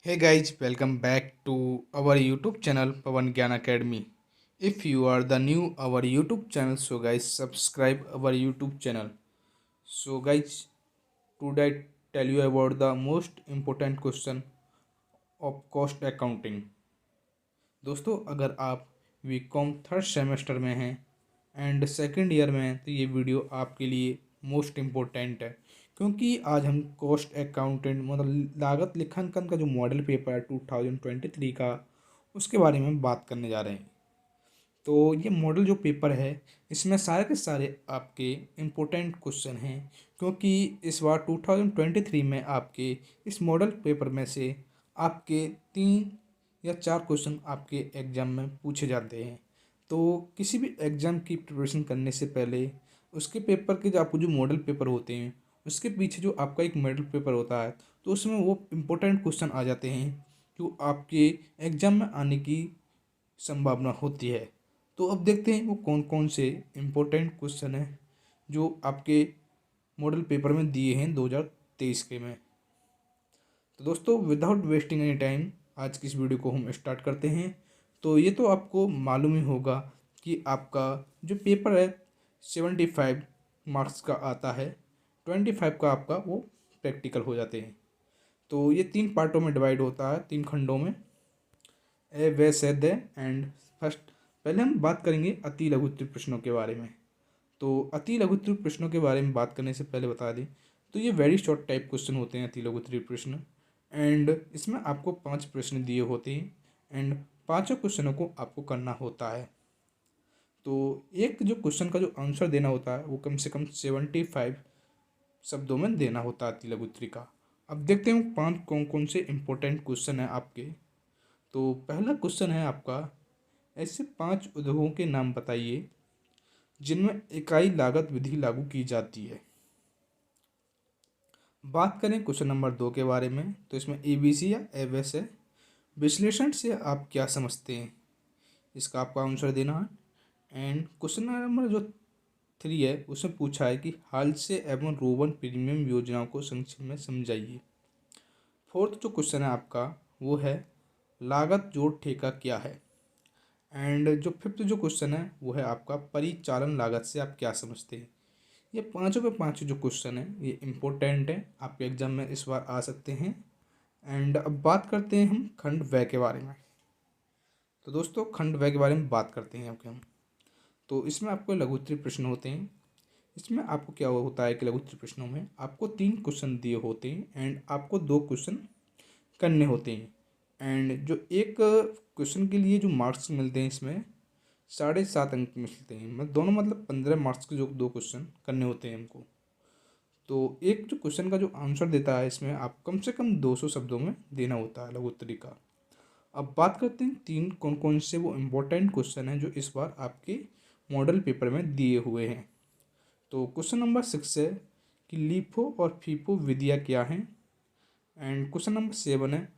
Hey guys, welcome back to our YouTube channel Pawan Gyan Academy. If you are the new our YouTube channel, so guys subscribe our YouTube channel. So guys, today I tell you about the most important question of cost accounting. दोस्तों अगर आप BCom third semester में हैं and second year में हैं तो ये video आपके लिए मोस्ट इम्पोर्टेंट है क्योंकि आज हम कॉस्ट अकाउंटेंट मतलब लागत लेखांकन का जो मॉडल पेपर है 2023 का उसके बारे में बात करने जा रहे हैं। तो ये मॉडल जो पेपर है इसमें सारे के सारे आपके इम्पोर्टेंट क्वेश्चन हैं क्योंकि इस बार 2023 में आपके इस मॉडल पेपर में से आपके 3 या 4 क्वेश्चन आपके एग्ज़ाम में पूछे जाते हैं। तो किसी भी एग्ज़ाम की प्रिपरेशन करने से पहले उसके पेपर के जो आपको जो मॉडल पेपर होते हैं उसके पीछे जो आपका एक मॉडल पेपर होता है तो उसमें वो इम्पोर्टेंट क्वेश्चन आ जाते हैं जो आपके एग्ज़ाम में आने की संभावना होती है। तो अब देखते हैं वो कौन कौन से इम्पोर्टेंट क्वेश्चन हैं जो आपके मॉडल पेपर में दिए हैं 2023 के में। तो दोस्तों विदाउट वेस्टिंग एनी टाइम आज की इस वीडियो को हम स्टार्ट करते हैं। तो ये तो आपको मालूम ही होगा कि आपका जो पेपर है 75 मार्क्स का आता है, 25 का आपका वो प्रैक्टिकल हो जाते हैं। तो ये 3 पार्टों में डिवाइड होता है, 3 खंडों में। ए वे से दे एंड फर्स्ट पहले हम बात करेंगे अति लघुत्तम प्रश्नों के बारे में। तो अति लघुत्तम प्रश्नों के बारे में बात करने से पहले बता दें तो ये वेरी शॉर्ट टाइप क्वेश्चन होते हैं अति लघुत्तम प्रश्न। एंड इसमें आपको 5 प्रश्न दिए होते हैं एंड पाँचों क्वेश्चनों को आपको करना होता है। तो एक जो क्वेश्चन का जो आंसर देना होता है वो कम से कम 75 शब्दों में देना होता है अति लघुत्तम का। अब देखते हैं 5 कौन कौन से इंपॉर्टेंट क्वेश्चन हैं आपके। तो पहला क्वेश्चन है आपका, ऐसे 5 उद्योगों के नाम बताइए जिनमें इकाई लागत विधि लागू की जाती है। बात करें क्वेश्चन नंबर 2 के बारे में तो इसमें एबीसी या एवएस है। विश्लेषण से आप क्या समझते हैं, इसका आपका आंसर देना है। एंड क्वेश्चन नंबर जो 3 है उसमें पूछा है कि हाल से एवं रोवन प्रीमियम योजनाओं को संक्षिप्त में समझाइए। फोर्थ जो क्वेश्चन है आपका वो है लागत जोड़ ठेका क्या है। एंड जो फिफ्थ जो क्वेश्चन है वो है आपका परिचालन लागत से आप क्या समझते हैं। ये पांचों के पांचों जो क्वेश्चन है ये इम्पोर्टेंट है, आपके एग्जाम में इस बार आ सकते हैं। एंड अब बात करते हैं हम खंड व्यय के बारे में। तो दोस्तों खंड व्यय के बारे में बात करते हैं आपके हम। तो इसमें आपको लघुत्तरी प्रश्न होते हैं। इसमें आपको क्या होता है कि लघुत्तरी प्रश्नों में आपको 3 क्वेश्चन दिए होते हैं एंड आपको 2 क्वेश्चन करने होते हैं। एंड जो एक क्वेश्चन के लिए जो मार्क्स मिलते हैं इसमें 7.5 अंक मिलते हैं, मतलब दोनों मतलब 15 मार्क्स के जो 2 क्वेश्चन करने होते हैं हमको। तो एक जो क्वेश्चन का जो आंसर देता है इसमें आप कम से कम 200 शब्दों में देना होता है लघुत्तरी का। अब बात करते हैं 3 कौन कौन से वो इम्पोर्टेंट क्वेश्चन हैं जो इस बार आपके मॉडल पेपर में दिए हुए हैं। तो क्वेश्चन नंबर 6 है कि लीफो और फीफो विधियाँ क्या हैं। एंड क्वेश्चन नंबर 7 है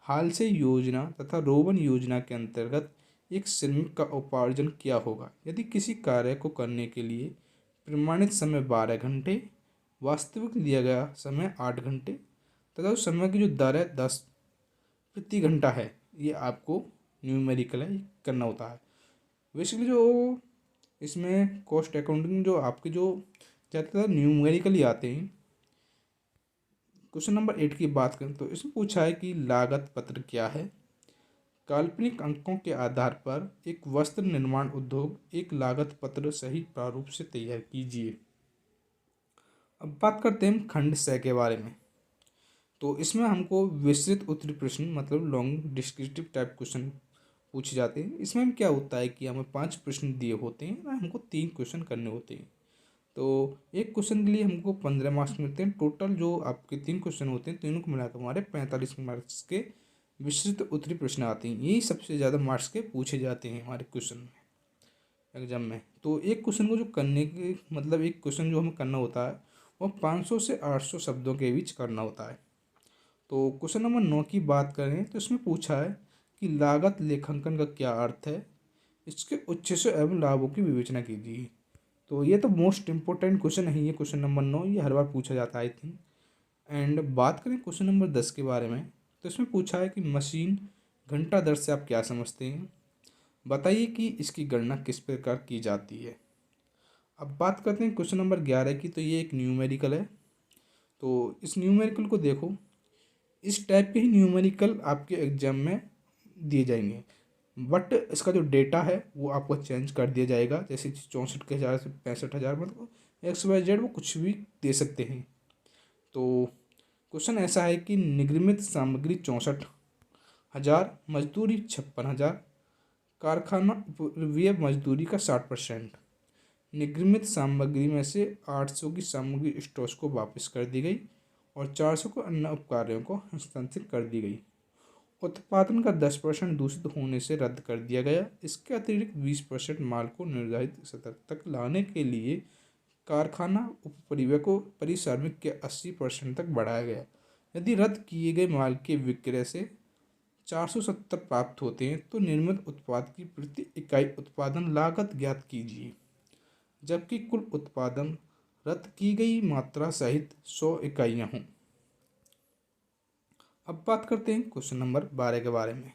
हाल से योजना तथा रोवन योजना के अंतर्गत एक श्रमिक का उपार्जन क्या होगा यदि किसी कार्य को करने के लिए प्रमाणित समय 12 घंटे, वास्तविक लिया गया समय 8 घंटे तथा उस समय की जो दर है 10 प्रति घंटा है। ये आपको न्यूमेरिकल है करना होता है। बेसिकली जो इसमें कॉस्ट अकाउंटिंग जो आपके जो ज़्यादातर न्यूमेरिकली आते हैं। क्वेश्चन नंबर 8 की बात करें तो इसमें पूछा है कि लागत पत्र क्या है। काल्पनिक अंकों के आधार पर एक वस्त्र निर्माण उद्योग एक लागत पत्र सही प्रारूप से तैयार कीजिए। अब बात करते हैं हम खंड 6 के बारे में। तो इसमें हमको विस्तृत उत्तरी प्रश्न मतलब लॉन्ग डिस्क्रिप्टिव टाइप क्वेश्चन पूछे जाते हैं। इसमें हम क्या होता है कि हमें 5 प्रश्न दिए होते हैं ना, हमको 3 क्वेश्चन करने होते हैं। तो एक क्वेश्चन के लिए हमको 15 मार्क्स मिलते हैं। टोटल जो आपके 3 क्वेश्चन होते हैं तीनों को मिलाकर हमारे 45 मार्क्स के विस्तृत उत्तरी प्रश्न आते हैं। यही सबसे ज़्यादा मार्क्स के पूछे जाते हैं हमारे क्वेश्चन में एग्जाम में। तो एक क्वेश्चन को जो करने के मतलब एक क्वेश्चन जो हमें करना होता है वो 500 से 800 शब्दों के बीच करना होता है। तो क्वेश्चन नंबर 9 की बात करें तो इसमें पूछा है कि लागत लेखांकन का क्या अर्थ है, इसके उद्देश्य एवं लाभों की विवेचना कीजिए। तो ये तो मोस्ट इंपॉर्टेंट क्वेश्चन है, ये क्वेश्चन नंबर 9 ये हर बार पूछा जाता है आई थिंक। एंड बात करें क्वेश्चन नंबर 10 के बारे में तो इसमें पूछा है कि मशीन घंटा दर से आप क्या समझते हैं, बताइए कि इसकी गणना किस प्रकार की जाती है। अब बात करते हैं क्वेश्चन नंबर 11 की। तो ये एक न्यूमेरिकल है। तो इस न्यूमेरिकल को देखो, इस टाइप के ही न्यूमेरिकल आपके एग्जाम में दिए जाएंगे, बट इसका जो डेटा है वो आपको चेंज कर दिया जाएगा। जैसे 64,000 से 65,000, मतलब XYZ वो कुछ भी दे सकते हैं। तो क्वेश्चन ऐसा है कि निगमित सामग्री 64,000, मजदूरी 56,000, कारखाना उपव्यय मजदूरी का 60%। निगमित सामग्री में से 800 की सामग्री स्टोर्स को वापस कर दी गई और 400 को अन्य उपकार्यों को हस्तांतरित कर दी गई। उत्पादन का 10% दूषित होने से रद्द कर दिया गया। इसके अतिरिक्त 20% माल को निर्धारित स्तर तक लाने के लिए कारखाना उपपरिव्यय को परिश्रमिक के 80% तक बढ़ाया गया। यदि रद्द किए गए माल के विक्रय से 470 प्राप्त होते हैं तो निर्मित उत्पाद की प्रति इकाई उत्पादन लागत ज्ञात कीजिए, जबकि कुल उत्पादन रद्द की गई मात्रा सहित 100 इकाइयाँ हों। अब बात करते हैं क्वेश्चन नंबर 12 के बारे में।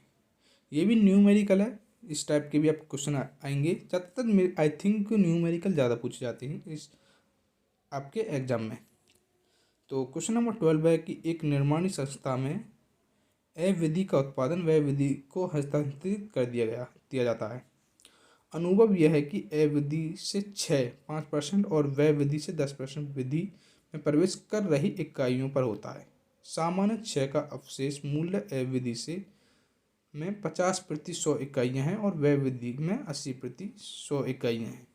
ये भी न्यूमेरिकल है। इस टाइप के भी आप क्वेश्चन आएंगे। ज़्यादातर आई थिंक न्यूमेरिकल ज़्यादा पूछे जाते हैं इस आपके एग्जाम में। तो क्वेश्चन नंबर 12 है कि एक निर्माणी संस्था में अविधि का उत्पादन व्यय विधि को हस्तांतरित कर दिया जाता है। अनुभव यह है कि अविधि से 5% और व्यय विधि से 10% विधि में प्रवेश कर रही इकाइयों पर होता है। सामान्य 6 का अवशेष मूल्य अविधि से में 50/100 इकाइयाँ हैं और व्यय विधि में 80/100 इकाइयाँ हैं।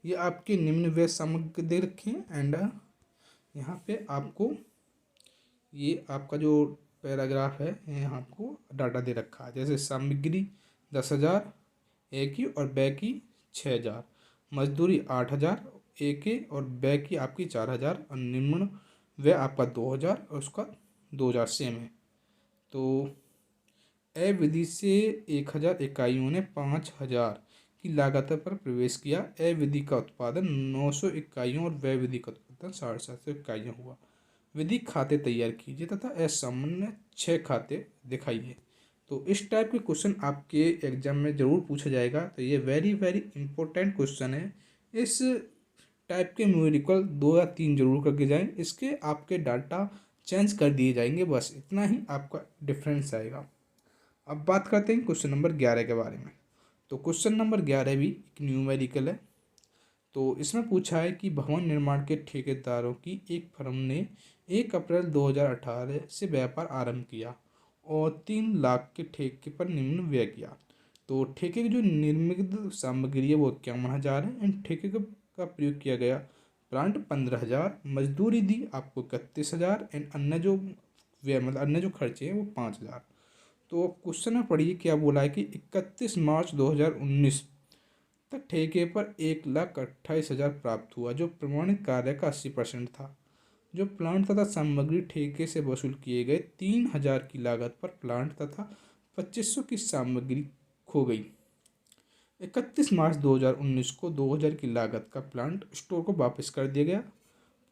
ये आपके निम्न व्यय सामग्री दे रखे हैं। एंड यहाँ पे आपको ये आपका जो पैराग्राफ है यहाँ आपको डाटा दे रखा है। जैसे सामग्री 10,000 ए की और व्यय की 6,000, मजदूरी 8,000 ए के और व्यय की आपकी 4,000 और निम्न व्यय आपका 2,000 और उसका 2,000 सेम है। तो अविधि से 1,000 इकाइयों ने 5,000 की लागत पर प्रवेश किया। अविधि का उत्पादन 900 इकाइयों और व्यय विधि का उत्पादन 750 इकाइयों हुआ। विधि खाते तैयार कीजिए तथा असामान्य 6 खाते दिखाइए। तो इस टाइप के क्वेश्चन आपके एग्जाम में ज़रूर पूछा जाएगा। तो ये वेरी वेरी इंपॉर्टेंट क्वेश्चन है। इस टाइप के न्यूमेरिकल 2 या 3 जरूर करके जाएं। इसके आपके डाटा चेंज कर दिए जाएंगे, बस इतना ही आपका डिफरेंस आएगा। अब बात करते हैं क्वेश्चन नंबर 11 के बारे में। तो क्वेश्चन नंबर 11 भी एक न्यूमेरिकल है। तो इसमें पूछा है कि भवन निर्माण के ठेकेदारों की एक फर्म ने 1 अप्रैल 2018 से व्यापार आरंभ किया और 3 लाख के ठेके पर निम्न व्यय किया। तो ठेके की जो निर्मित सामग्री है वो 51,000 है। इन ठेके का प्रयोग किया गया प्लांट 15,000, मजदूरी दी आपको 31,000 एंड अन्य जो व्यय मतलब अन्य जो खर्चे हैं वो 5,000। तो क्वेश्चन में पढ़िए क्या बोला है कि 31 मार्च 2019 तक ठेके पर 1,28,000 प्राप्त हुआ, जो प्रमाणित कार्य का 80% था। जो प्लांट तथा सामग्री ठेके से वसूल किए गए 3,000 की लागत पर प्लांट तथा 2,500 की सामग्री खो गई। 31 मार्च 2019 को 2,000 की लागत का प्लांट स्टोर को वापस कर दिया गया।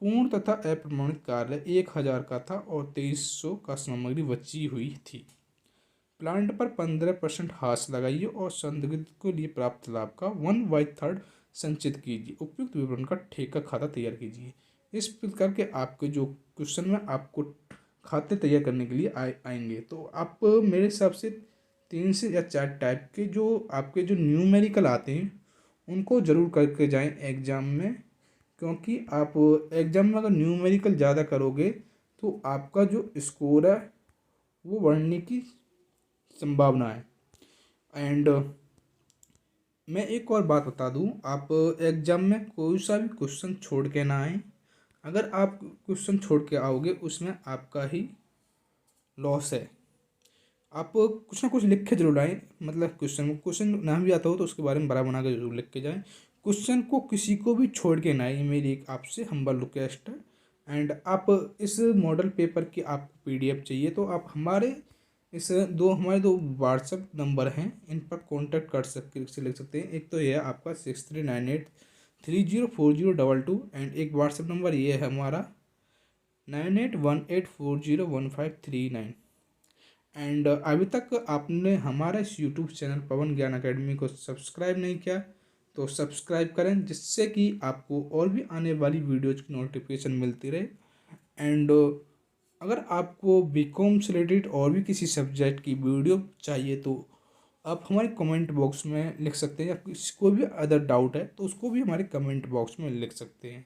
पूर्ण तथा अप्रमाणित कार्य 1,000 का था और 2,300 का सामग्री बची हुई थी। प्लांट पर 15% हाश लगाइए और संदिग्ध के लिए प्राप्त लाभ का 1/3 संचित कीजिए। उपयुक्त विवरण का ठेका खाता तैयार कीजिए। इस प्रकार के आपके जो क्वेश्चन में आपको खाते तैयार करने के लिए आएंगे। तो आप मेरे हिसाब से 3 से या 4 टाइप के जो आपके जो न्यूमेरिकल आते हैं उनको ज़रूर करके जाएं एग्ज़ाम में, क्योंकि आप एग्ज़ाम में अगर न्यूमेरिकल ज़्यादा करोगे तो आपका जो स्कोर है वो बढ़ने की संभावना है। एंड मैं एक और बात बता दूं, आप एग्जाम में कोई सा भी क्वेश्चन छोड़ के ना आए। अगर आप क्वेश्चन छोड़ के आओगे उसमें आपका ही लॉस है। आप कुछ ना कुछ लिख के जरूर आए। मतलब क्वेश्चन ना भी आता हो तो उसके बारे में बड़ा बना के जरूर लिख के जाएं। क्वेश्चन को किसी को भी छोड़ के ना आए, मेरी एक आपसे हम्बल रिक्वेस्ट है। एंड आप इस मॉडल पेपर की आपको PDF चाहिए तो आप हमारे हमारे 2 व्हाट्सएप नंबर हैं, इन पर कांटेक्ट कर सकते लिख सकते हैं। एक तो ये है आपका 6398304022 एंड एक व्हाट्सएप नंबर ये है हमारा 9818401539। एंड अभी तक आपने हमारा इस यूट्यूब चैनल पवन ज्ञान अकेडमी को सब्सक्राइब नहीं किया तो सब्सक्राइब करें, जिससे कि आपको और भी आने वाली वीडियोज़ की नोटिफिकेशन मिलती रहे। एंड अगर आपको बीकॉम से रिलेटेड और भी किसी सब्जेक्ट की वीडियो चाहिए तो आप हमारे कमेंट बॉक्स में लिख सकते हैं, या किसी कोई भी अदर डाउट है तो उसको भी हमारे कमेंट बॉक्स में लिख सकते हैं।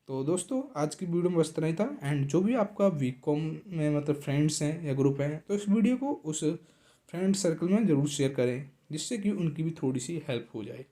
तो दोस्तों आज की वीडियो में बस इतना ही था। एंड जो भी आपका बीकॉम में मतलब फ्रेंड्स हैं या ग्रुप हैं तो इस वीडियो को उस फ्रेंड सर्कल में ज़रूर शेयर करें, जिससे कि उनकी भी थोड़ी सी हेल्प हो जाए।